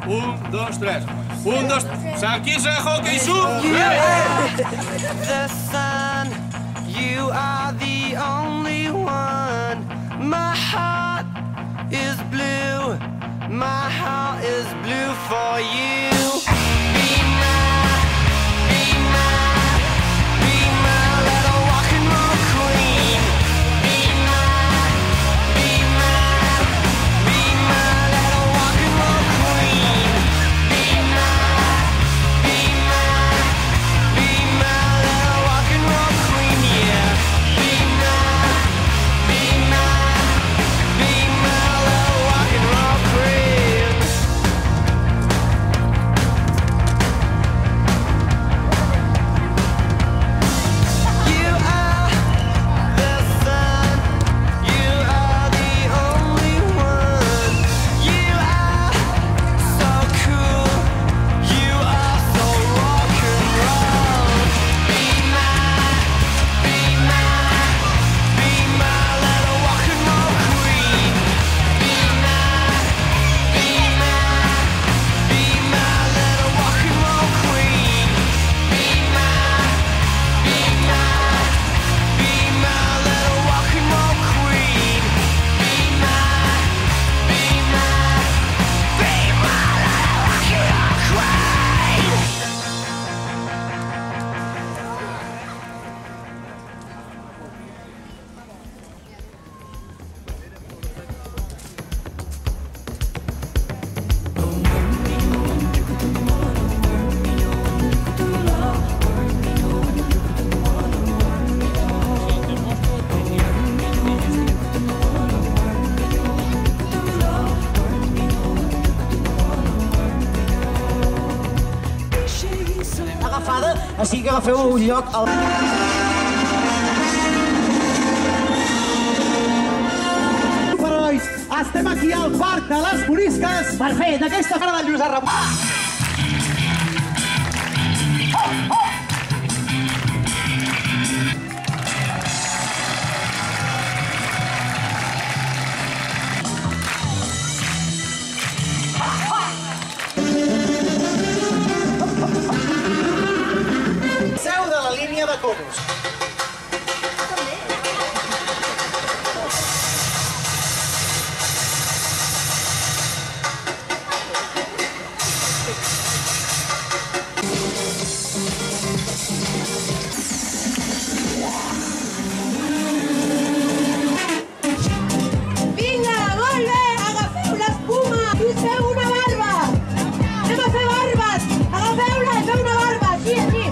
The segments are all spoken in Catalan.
1, 2, 3. 1, 2, 3. Sarkisa, hockey, zoom! The sun, you are the only one. My heart is blue. My heart is blue for you. Be my little rock and roll queen. Be my little rock and roll queen. Be my little rock and roll queen, yeah. Be my little rock and roll queen. You are the sun, you are the only one. You are so cool, you are so rock and roll. Be my little rock and roll queen. Be my little rock and roll queen. Be my little rock and roll queen. Be my little rock and roll queen. Agafada, així que agafeu un lloc al... Herois, estem aquí al Parc de les Morisques per fer d'aquesta cara de Lluís Arrabó. Seu de la línia de coros. Vinga, molt bé, agafeu l'espuma i us feu una barba. Anem a fer barbes, agafeu-la i feu una barba, aquí, aquí,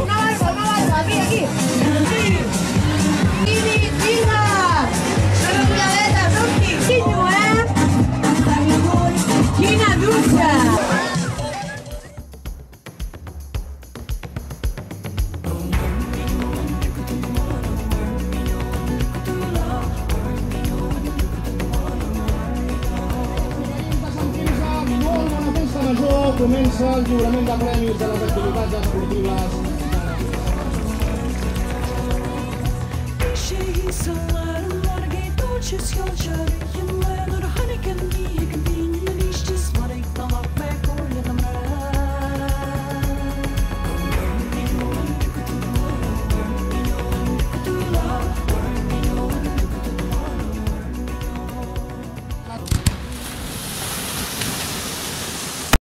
una barba, aquí. Vinga, una remulladeta, som-hi. Quina dutxa. Molt bona festa major, comença el lliurament de premis de les activitats esportives. Şeyi sallarlar, git uçuş yolları yıllar.